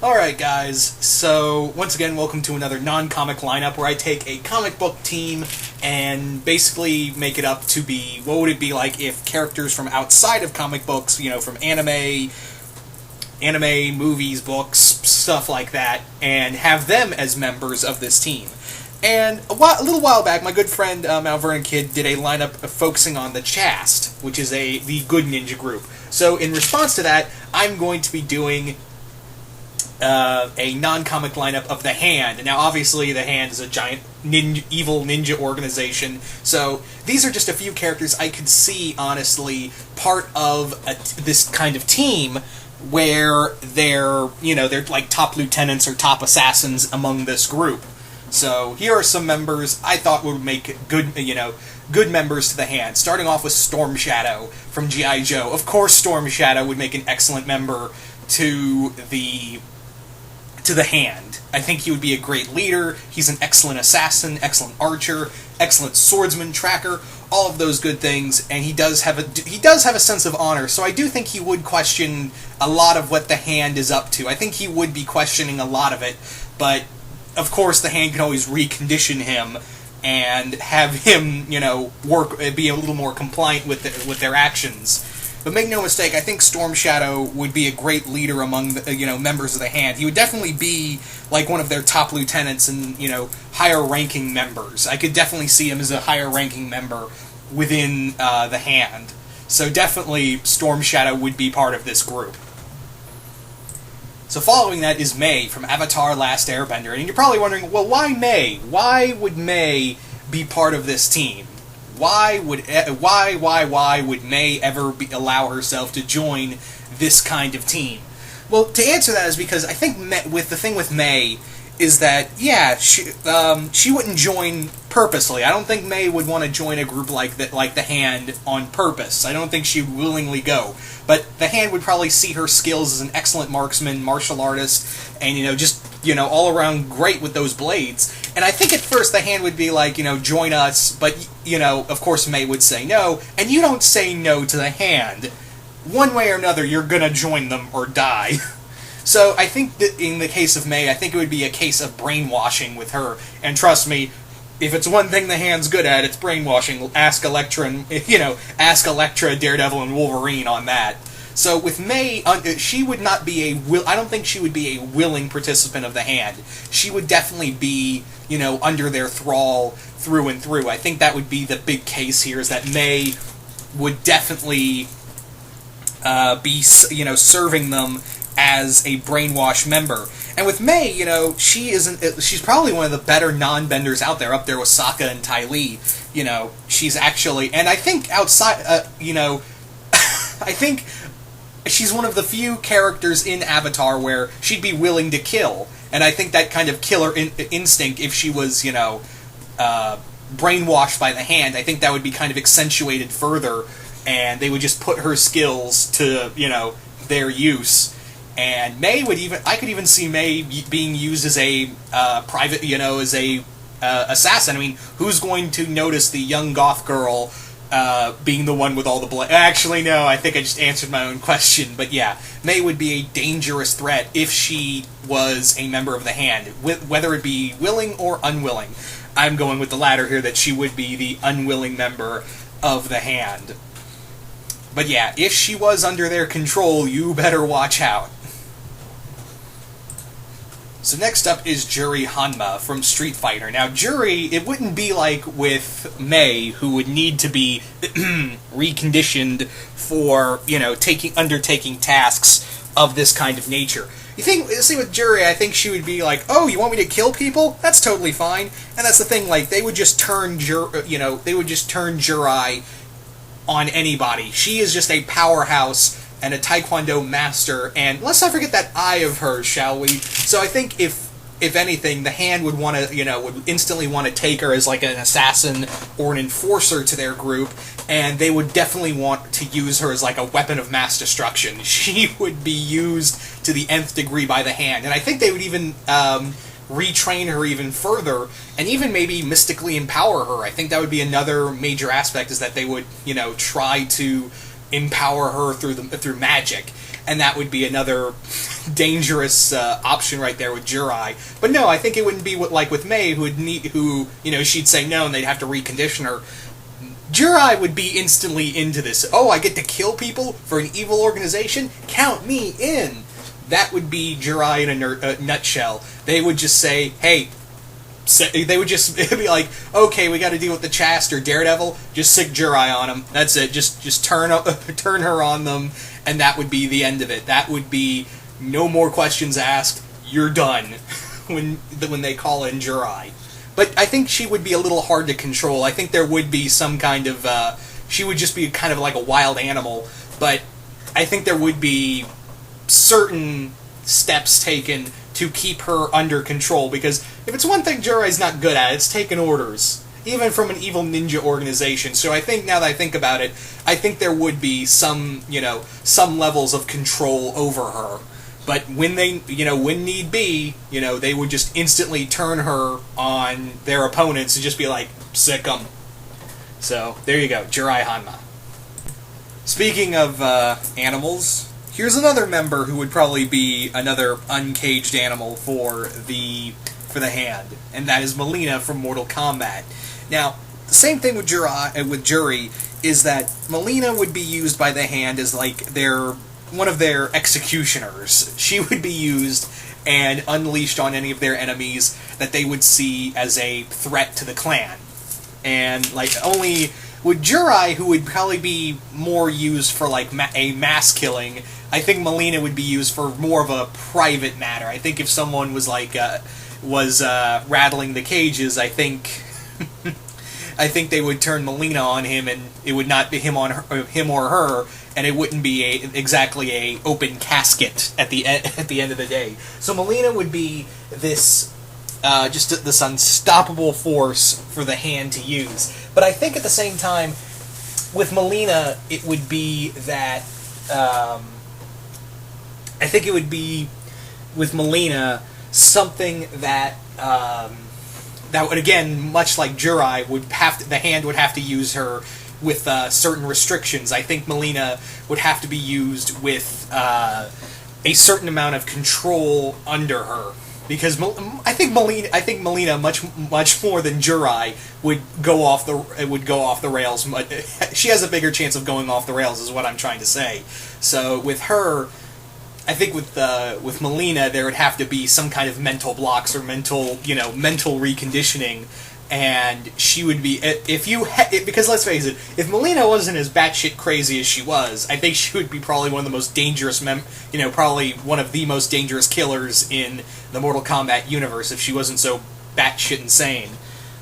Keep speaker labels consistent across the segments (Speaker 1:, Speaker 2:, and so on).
Speaker 1: Alright guys, so once again welcome to another non-comic lineup where I take a comic book team and basically make it up to be, what would it be like if characters from outside of comic books, from anime, movies, books, stuff like that, and have them as members of this team. And a little while back, my good friend Mount Vernon Kid did a lineup focusing on the Chast, which is the good ninja group. So in response to that, I'm going to be doing a non-comic lineup of the Hand. Now, obviously, the Hand is a giant evil ninja organization, so these are just a few characters I could see, honestly, part of this kind of team where they're like top lieutenants or top assassins among this group. So here are some members I thought would make good members to the Hand. Starting off with Storm Shadow from G.I. Joe. Of course, Storm Shadow would make an excellent member to the Hand. I think he would be a great leader. He's an excellent assassin, excellent archer, excellent swordsman, tracker, all of those good things, and he does have a sense of honor, so I do think he would question a lot of what the Hand is up to. I think he would be questioning a lot of it, but of course the Hand can always recondition him and have him, be a little more compliant with their actions. But make no mistake, I think Storm Shadow would be a great leader among the, members of the Hand. He would definitely be like one of their top lieutenants and, higher-ranking members. I could definitely see him as a higher-ranking member within the Hand. So definitely Storm Shadow would be part of this group. So following that is May from Avatar: Last Airbender. And you're probably wondering, well, why May? Why would May be part of this team? Why would May ever allow herself to join this kind of team? Well, to answer that is because I think the thing with May is that, yeah, she wouldn't join purposely. I don't think May would want to join a group like the Hand on purpose. I don't think she would willingly go. But the Hand would probably see her skills as an excellent marksman, martial artist, and, all around great with those blades. And I think at first the Hand would be like, join us, but, of course May would say no, and you don't say no to the Hand. One way or another, you're gonna join them or die. So I think that in the case of May, I think it would be a case of brainwashing with her. And trust me, if it's one thing the Hand's good at, it's brainwashing. Ask Elektra, Daredevil, and Wolverine on that. So with May, she would not be I don't think she would be a willing participant of the Hand. She would definitely be, under their thrall through and through. I think that would be the big case here, is that May would definitely be, serving them as a brainwashed member. And with May, she's probably one of the better non-benders out there, up there with Sokka and Ty Lee. She's actually, and I think outside, I think she's one of the few characters in Avatar where she'd be willing to kill. And I think that kind of killer instinct, if she was, brainwashed by the Hand, I think that would be kind of accentuated further, and they would just put her skills to, their use. And May I could even see May being used as a private, as a assassin. I mean, who's going to notice the young goth girl being the one with all the blood? Actually, no, I think I just answered my own question. But yeah, May would be a dangerous threat if she was a member of the Hand, whether it be willing or unwilling. I'm going with the latter here, that she would be the unwilling member of the Hand. But yeah, if she was under their control, you better watch out. So next up is Juri Hanma from Street Fighter. Now, Juri, it wouldn't be like with May, who would need to be reconditioned for, undertaking tasks of this kind of nature. See, with Juri, I think she would be like, oh, you want me to kill people? That's totally fine. And that's the thing, like, they would just turn Juri on anybody. She is just a powerhouse and a Taekwondo master, and let's not forget that eye of hers, shall we? So I think if anything, the Hand would want to, would instantly want to take her as like an assassin or an enforcer to their group, and they would definitely want to use her as like a weapon of mass destruction. She would be used to the nth degree by the Hand, and I think they would even retrain her even further, and even maybe mystically empower her. I think that would be another major aspect, is that they would, try to empower her through magic. and that would be another dangerous option right there with Jirai. But no, I think it wouldn't be like with Mei, who she'd say no, and they'd have to recondition her. Jirai would be instantly into this. Oh, I get to kill people for an evil organization? Count me in! That would be Jirai in a nutshell. They would just say, hey, they would just be like, okay, we got to deal with the Chast or Daredevil, just sick Jirai on them. That's it. Just turn her on them, and that would be the end of it. That would be no more questions asked. You're done when they call in Jirai. But I think she would be a little hard to control. I think there would be some kind of... she would just be kind of like a wild animal. But I think there would be certain steps taken to keep her under control. Because if it's one thing Jirai's not good at, it's taking orders. Even from an evil ninja organization. So I think, now that I think about it, I think there would be some levels of control over her. But when when need be, they would just instantly turn her on their opponents and just be like, sick 'em. So, there you go, Jirai Hanma. Speaking of animals, here's another member who would probably be another uncaged animal for the hand, and that is Melina from Mortal Kombat. Now, the same thing with Juri is that Melina would be used by the hand as like one of their executioners. She would be used and unleashed on any of their enemies that they would see as a threat to the clan. And like only with Jirai, who would probably be more used for like a mass killing, I think Melina would be used for more of a private matter. I think if someone was like rattling the cages, I think they would turn Melina on him, and it would not be him or her, and it wouldn't be exactly a open casket at the end of the day. So Melina would be this just this unstoppable force for the hand to use. But I think at the same time, with Melina, it would be that I think it would be with Melina something that that would, again, much like Jirai, the hand would have to use her with certain restrictions. I think Melina would have to be used with a certain amount of control under her, because I think Melina much more than Jirai would go off the rails. She has a bigger chance of going off the rails, is what I'm trying to say. So with her, I think with Melina, there would have to be some kind of mental blocks or mental reconditioning, and she would be because let's face it, if Melina wasn't as batshit crazy as she was, I think she would be probably one of the most dangerous probably one of the most dangerous killers in the Mortal Kombat universe if she wasn't so batshit insane.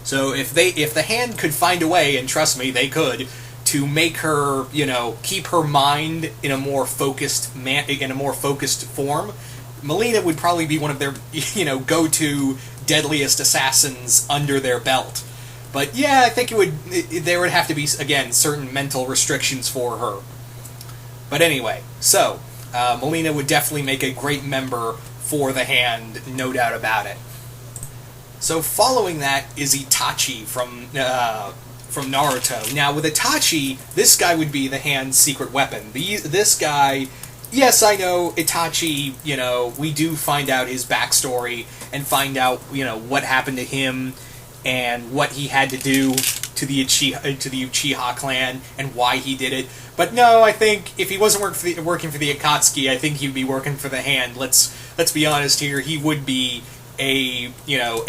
Speaker 1: So if the hand could find a way, and trust me, they could, to make her, keep her mind in a more focused form, Melina would probably be one of their, go-to deadliest assassins under their belt. But yeah, I think there would have to be, again, certain mental restrictions for her. But anyway, so Melina would definitely make a great member for the hand, no doubt about it. So following that is Itachi from Naruto. Now, with Itachi, this guy would be the hand's secret weapon. This guy, yes, I know, Itachi, we do find out his backstory and find out, what happened to him and what he had to do to the Uchiha clan and why he did it. But no, I think if he wasn't working for the Akatsuki, I think he'd be working for the hand. Let's be honest here, he would be a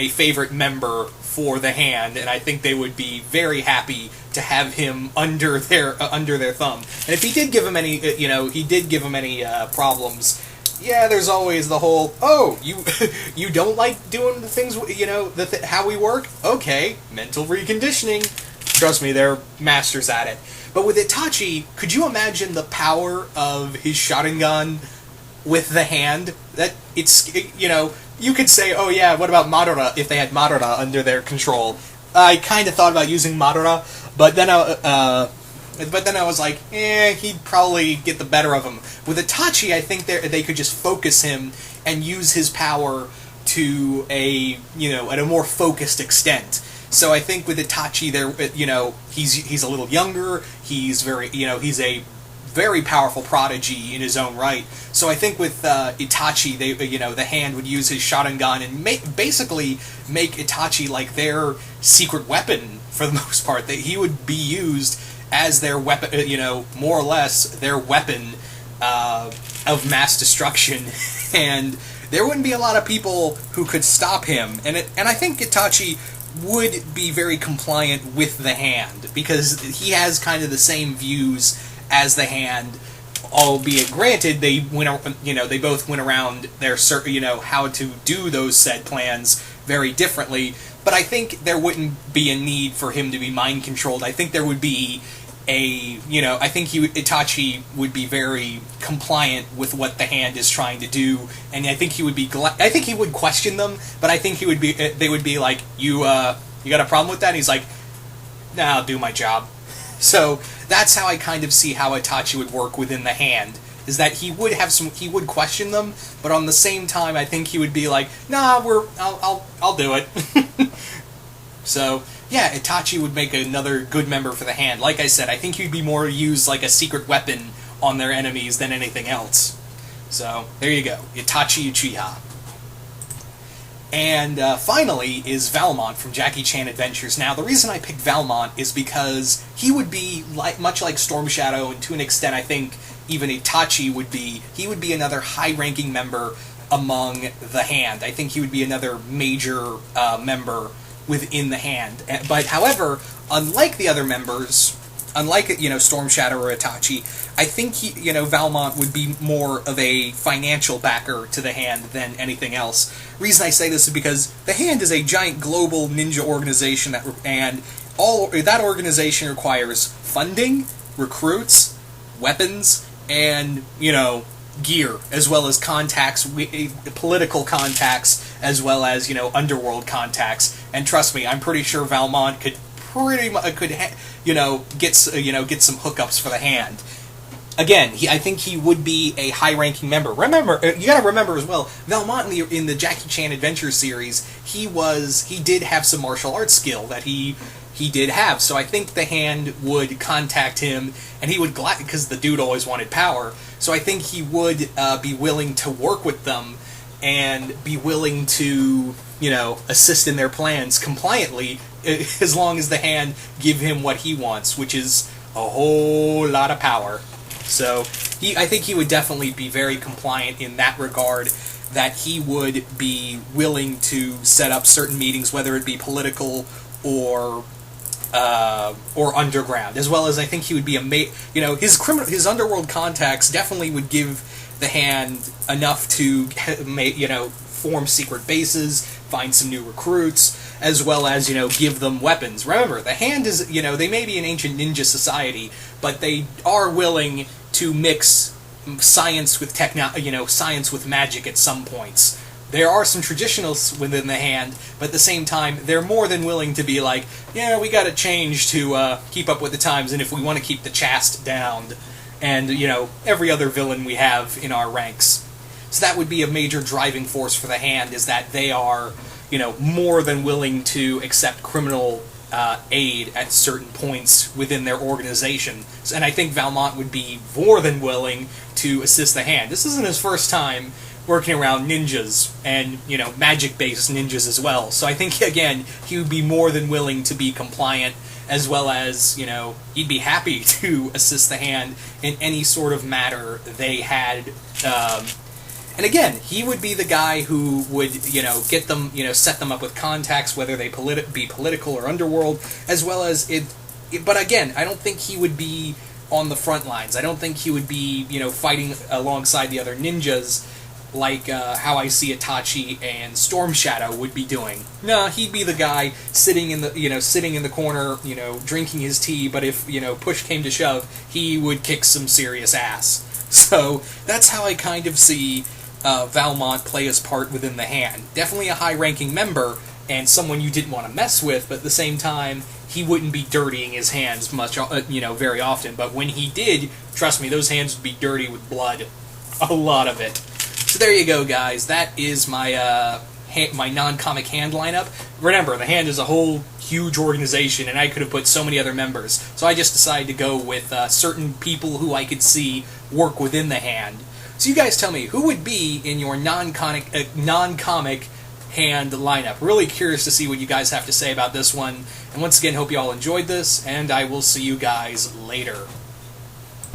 Speaker 1: favorite member for the hand, and I think they would be very happy to have him under their thumb. And if he did give him any, problems, yeah, there's always the whole, oh, you don't like doing the things, how we work? Okay, mental reconditioning. Trust me, they're masters at it. But with Itachi, could you imagine the power of his Sharingan with the hand? You could say, oh yeah, what about Madara if they had Madara under their control? I kind of thought about using Madara, but then I was like, he'd probably get the better of him. With Itachi, I think they could just focus him and use his power to at a more focused extent. So I think with Itachi, he's a little younger. He's very, he's a very powerful prodigy in his own right. So I think with Itachi, the hand would use his Sharingan and basically make Itachi like their secret weapon for the most part. That he would be used as their weapon, more or less their weapon of mass destruction, and there wouldn't be a lot of people who could stop him. And I think Itachi would be very compliant with the hand, because he has kind of the same views as the hand, albeit granted they both went around their how to do those said plans very differently. But I think there wouldn't be a need for him to be mind controlled. I think there would be I think Itachi would be very compliant with what the hand is trying to do, and I think he would be I think he would question them, but I think they would be like, you got a problem with that? And he's like, nah, I'll do my job. So that's how I kind of see how Itachi would work within the hand, is that he would question them, but on the same time I think he would be like, nah, I'll do it. So yeah, Itachi would make another good member for the hand. Like I said, I think he'd be more used like a secret weapon on their enemies than anything else. So there you go, Itachi Uchiha. And finally is Valmont from Jackie Chan Adventures. Now, the reason I picked Valmont is because he would be much like Storm Shadow, and to an extent I think even Itachi would be. He would be another high-ranking member among the hand. I think he would be another major member within the hand. But however, unlike the other members, unlike Storm Shadow or Itachi, I think Valmont would be more of a financial backer to the hand than anything else. Reason I say this is because the hand is a giant global ninja organization that organization requires funding, recruits, weapons, and gear, as well as contacts, political contacts, as well as underworld contacts. And trust me, I'm pretty sure Valmont could get some hookups for the hand. Again, I think he would be a high-ranking member. Remember, you got to remember as well, Valmont in the Jackie Chan Adventure series, he did have some martial arts skill that he did have. So I think the hand would contact him, and he would because the dude always wanted power. So I think he would be willing to work with them and be willing to assist in their plans compliantly, as long as the hand give him what he wants, which is a whole lot of power. So I think he would definitely be very compliant in that regard, that he would be willing to set up certain meetings, whether it be political or underground, as well as I think he would be his underworld contacts definitely would give the hand enough to form secret bases, find some new recruits, as well as give them weapons. Remember, the hand is they may be an ancient ninja society, but they are willing to mix science with science with magic at some points. There are some traditionalists within the hand, but at the same time, they're more than willing to be like, yeah, we got to change to keep up with the times, and if we want to keep the Chast down, and every other villain we have in our ranks. So that would be a major driving force for the hand, is that they are more than willing to accept criminal aid at certain points within their organization. And I think Valmont would be more than willing to assist the hand. This isn't his first time working around ninjas and magic-based ninjas as well. So I think again he would be more than willing to be compliant, as well as he'd be happy to assist the hand in any sort of matter they had. And again, he would be the guy who would, get them, set them up with contacts, whether they be political or underworld, as well as but again, I don't think he would be on the front lines. I don't think he would be, fighting alongside the other ninjas, like how I see Itachi and Storm Shadow would be doing. No, he'd be the guy sitting in the corner, drinking his tea. But if push came to shove, he would kick some serious ass. So that's how I kind of see Valmont play his part within the hand. Definitely a high-ranking member and someone you didn't want to mess with, but at the same time, he wouldn't be dirtying his hands very often. But when he did, trust me, those hands would be dirty with blood. A lot of it. So there you go, guys. That is my my non-comic hand lineup. Remember, the hand is a whole huge organization, and I could have put so many other members. So I just decided to go with certain people who I could see work within the hand. So you guys tell me, who would be in your non-comic hand lineup? Really curious to see what you guys have to say about this one. And once again, hope you all enjoyed this, and I will see you guys later.